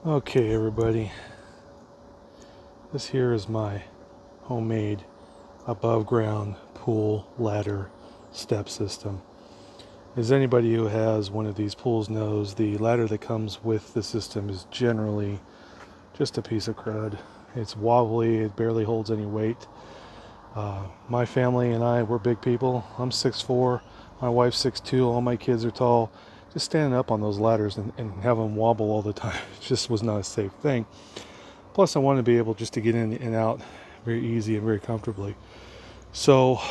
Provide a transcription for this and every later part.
Okay, everybody, this here is my homemade above ground pool ladder step system. As anybody who has one of these pools knows, the ladder that comes with the system is generally just a piece of crud. It's wobbly, it barely holds any weight. My family and I, we're big people. I'm 6'4", my wife's 6'2", all my kids are tall. Just standing up on those ladders and have them wobble all the time, it just was not a safe thing. Plus, I wanted to be able just to get in and out very easy and very comfortably. So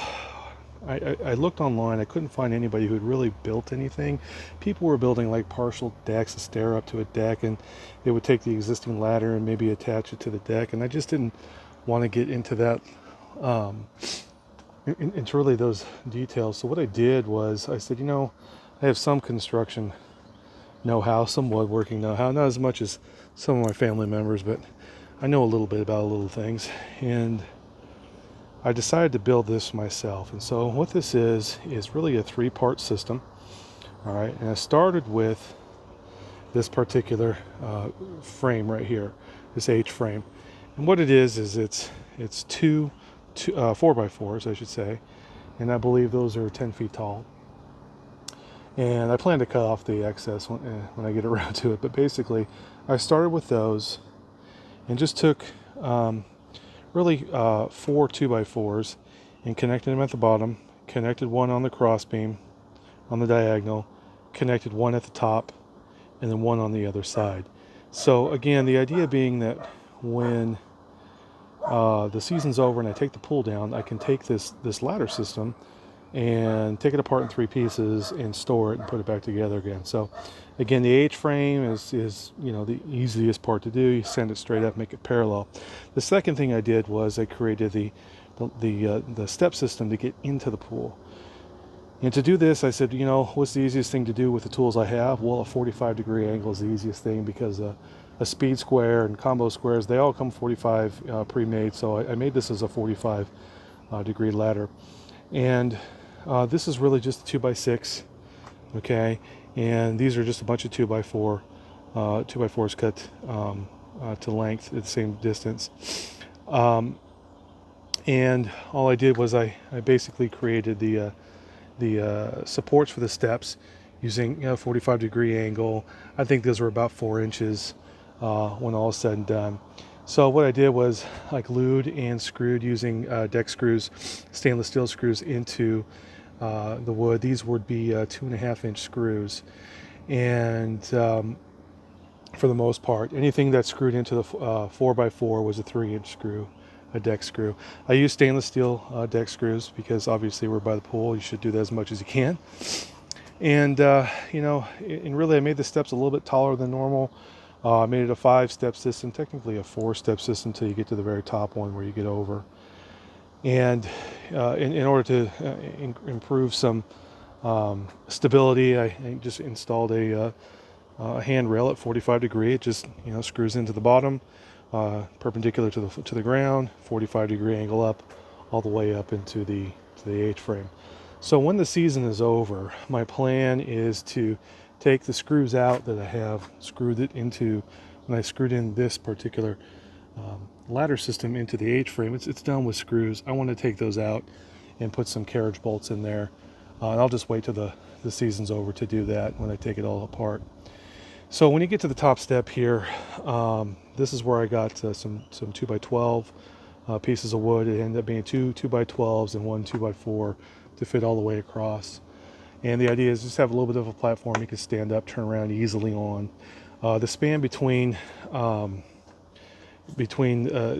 I looked online. I couldn't find anybody who had really built anything. People were building like partial decks, a stair up to a deck, and they would take the existing ladder and maybe attach it to the deck. And I just didn't want to get into that, into really those details. So what I did was I said, I have some construction know-how, some woodworking know-how, not as much as some of my family members, but I know a little bit about little things, and I decided to build this myself. And so what this is really a three-part system. All right, and I started with this particular frame right here, this H frame, and what it is it's two 4x4s, I should say, and I believe those are 10 feet tall. And I plan to cut off the excess when I get around to it. But basically, I started with those and just took really 4 2x4s and connected them at the bottom, connected one on the cross beam on the diagonal, connected one at the top, and then one on the other side. So again, the idea being that when the season's over and I take the pool down, I can take this ladder system and take it apart in three pieces and store it and put it back together again. So again, the H frame is the easiest part to do. You send it straight up, make it parallel. The second thing I did was I created the step system to get into the pool. And to do this, I said, what's the easiest thing to do with the tools I have? Well, a 45-degree angle is the easiest thing, because a speed square and combo squares, they all come 45 pre-made. So I made this as a 45-degree ladder. And this is really just a 2x6, okay? And these are just a bunch of 2x4, 2x4s cut to length at the same distance. And all I did was I basically created the supports for the steps using 45-degree angle. I think those were about 4 inches when all is said and done. So what I did was I glued and screwed using deck screws, stainless steel screws, into the wood. These would be 2.5-inch screws, and for the most part, anything that's screwed into the 4x4 was a 3-inch screw, a deck screw. I use stainless steel deck screws because obviously we're by the pool. You should do that as much as you can. And and really I made the steps a little bit taller than normal. I made it a 5-step system, technically a 4-step system until you get to the very top one where you get over. And in order to improve some stability, I just installed a handrail at 45 degree. It just screws into the bottom, perpendicular to the ground, 45-degree angle up, all the way up into the H frame. So when the season is over, my plan is to take the screws out that I have screwed it into. When I screwed in this particular ladder system into the H frame, it's done with screws. I want to take those out and put some carriage bolts in there. And I'll just wait till the season's over to do that when I take it all apart. So when you get to the top step here, this is where I got some 2x12 pieces of wood. It ended up being two 2x12s and one 2x4 to fit all the way across. And the idea is just have a little bit of a platform you can stand up, turn around easily on. The span between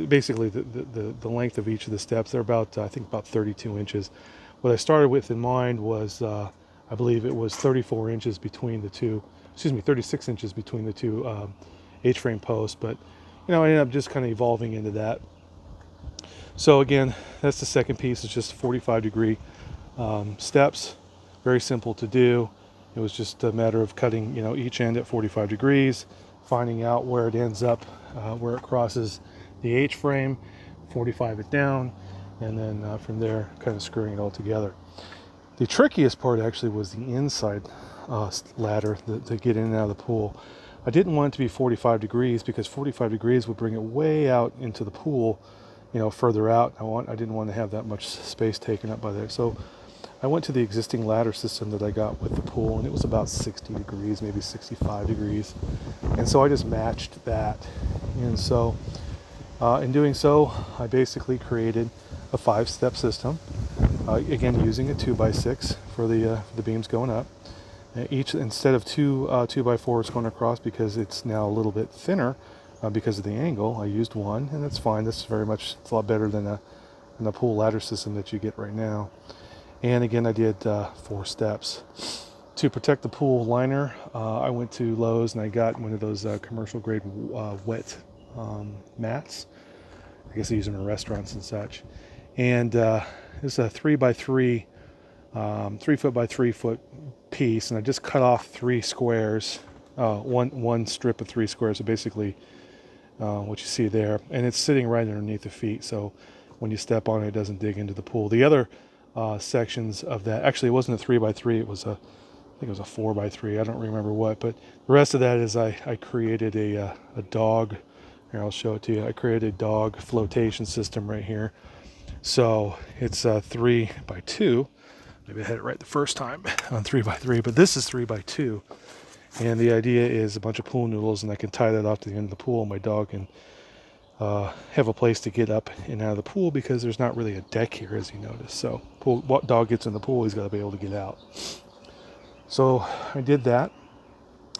basically the length of each of the steps, they're about I think about 32 inches. What I started with in mind was I believe it was 34 inches between the two, 36 inches between the two H-frame posts, but I ended up just kind of evolving into that. So again, that's the second piece. It's just 45-degree steps. Very simple to do. It was just a matter of cutting, each end at 45 degrees, finding out where it ends up, where it crosses the H frame, 45 it down, and then from there, kind of screwing it all together. The trickiest part actually was the inside ladder to get in and out of the pool. I didn't want it to be 45 degrees because 45 degrees would bring it way out into the pool, further out. I didn't want to have that much space taken up by there. So I went to the existing ladder system that I got with the pool, and it was about 60 degrees, maybe 65 degrees. And so I just matched that. And so in doing so, I basically created a 5-step system, again using a 2x6 for the beams going up. Each, instead of two 2x4s going across, because it's now a little bit thinner because of the angle, I used one, and that's fine. It's a lot better than a pool ladder system that you get right now. And again, I did 4 steps. To protect the pool liner, I went to Lowe's and I got one of those commercial grade wet mats. I guess they use them in restaurants and such. And it's a 3x3, 3 foot by 3 foot piece, and I just cut off 3 squares, one strip of 3 squares. So basically, what you see there, and it's sitting right underneath the feet. So when you step on it, it doesn't dig into the pool. The other sections of that, actually, it wasn't a 3x3. It was I think it was a 4x3. I don't remember what, but the rest of that is I created a dog. Here, I'll show it to you. I created a dog flotation system right here. So it's 3x2. Maybe I had it right the first time on 3x3, but this is 3x2. And the idea is a bunch of pool noodles, and I can tie that off to the end of the pool. My dog can have a place to get up and out of the pool because there's not really a deck here, as you notice. So what dog gets in the pool, he's got to be able to get out. So I did that.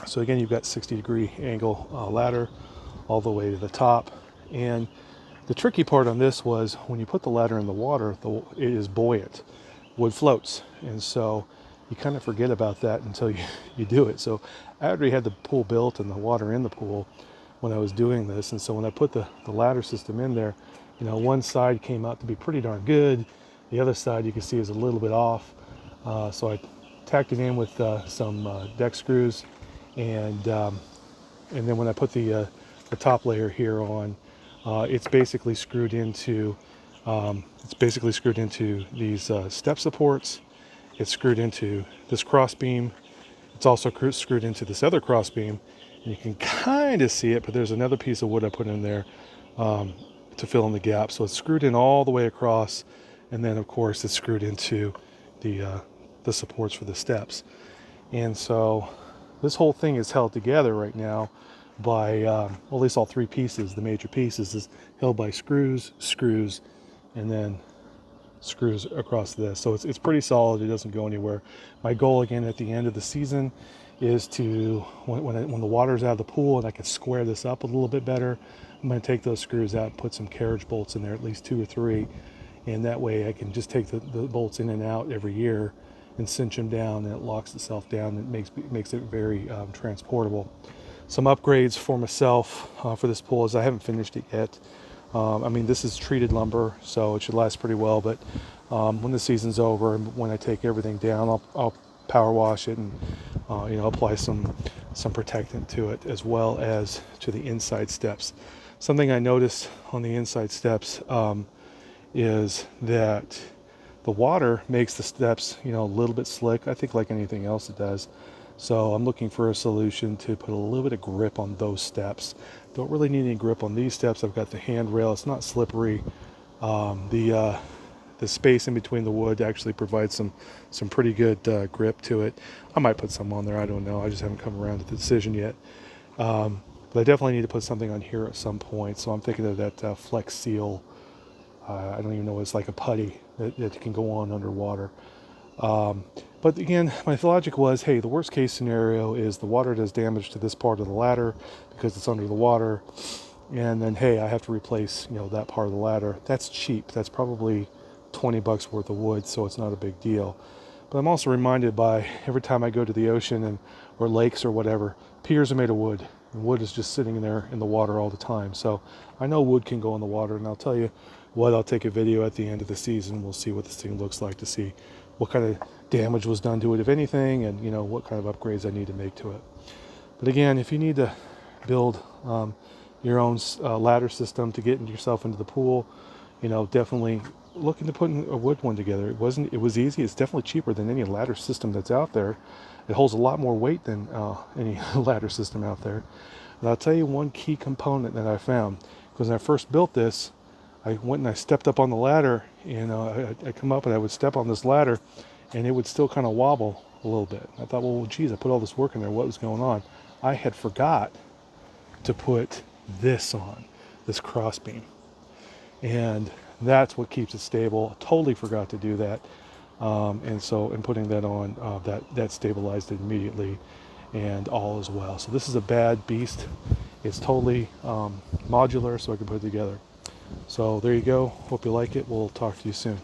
So again, you've got 60-degree angle ladder all the way to the top. And the tricky part on this was when you put the ladder in the water, it is buoyant. Wood floats. And so you kind of forget about that until you do it. So I already had the pool built and the water in the pool when I was doing this. And so when I put the ladder system in there, one side came out to be pretty darn good. The other side you can see is a little bit off. So I tacked it in with some deck screws, and then when I put the top layer here on, it's basically screwed into these step supports. It's screwed into this cross beam. It's also screwed into this other cross beam, and you can kind of see it, but there's another piece of wood I put in there to fill in the gap. So it's screwed in all the way across, and then of course it's screwed into the supports for the steps. And so this whole thing is held together right now by, well, at least all 3 pieces, the major pieces, is held by screws, and then screws across this. So it's pretty solid. It doesn't go anywhere. My goal, again, at the end of the season is to, when the water's out of the pool and I can square this up a little bit better, I'm going to take those screws out and put some carriage bolts in there, at least 2 or 3. And that way I can just take the bolts in and out every year and cinch them down, and it locks itself down. It makes it very transportable. Some upgrades for myself for this pool is I haven't finished it yet. I mean, this is treated lumber, so it should last pretty well, but when the season's over and when I take everything down, I'll power wash it and apply some protectant to it, as well as to the inside steps. Something I noticed on the inside steps is that the water makes the steps, a little bit slick. I think like anything else it does. So I'm looking for a solution to put a little bit of grip on those steps. Don't really need any grip on these steps. I've got the handrail. It's not slippery. The space in between the wood actually provides some pretty good grip to it. I might put some on there. I don't know. I just haven't come around to the decision yet. But I definitely need to put something on here at some point. So I'm thinking of that Flex Seal. I don't even know. It's like a putty that can go on underwater. But again, my logic was, hey, the worst case scenario is the water does damage to this part of the ladder because it's under the water. And then, hey, I have to replace, that part of the ladder. That's cheap. That's probably $20 worth of wood, so it's not a big deal. But I'm also reminded by every time I go to the ocean or lakes or whatever, piers are made of wood. And wood is just sitting there in the water all the time. So I know wood can go in the water, and I'll tell you what, I'll take a video at the end of the season. We'll see what this thing looks like to see what kind of damage was done to it, if anything, and what kind of upgrades I need to make to it. But again, if you need to build your own ladder system to get yourself into the pool, definitely look into putting a wood one together. It was easy. It's definitely cheaper than any ladder system that's out there. It holds a lot more weight than any ladder system out there. And I'll tell you one key component that I found, because when I first built this, I went and I stepped up on the ladder, and I come up and I would step on this ladder, and it would still kind of wobble a little bit. I thought, well, geez, I put all this work in there. What was going on? I had forgot to put this on, this cross beam, and that's what keeps it stable. I totally forgot to do that, and so in putting that on, that stabilized it immediately, and all is well. So this is a bad beast. It's totally modular, so I can put it together. So there you go. Hope you like it. We'll talk to you soon.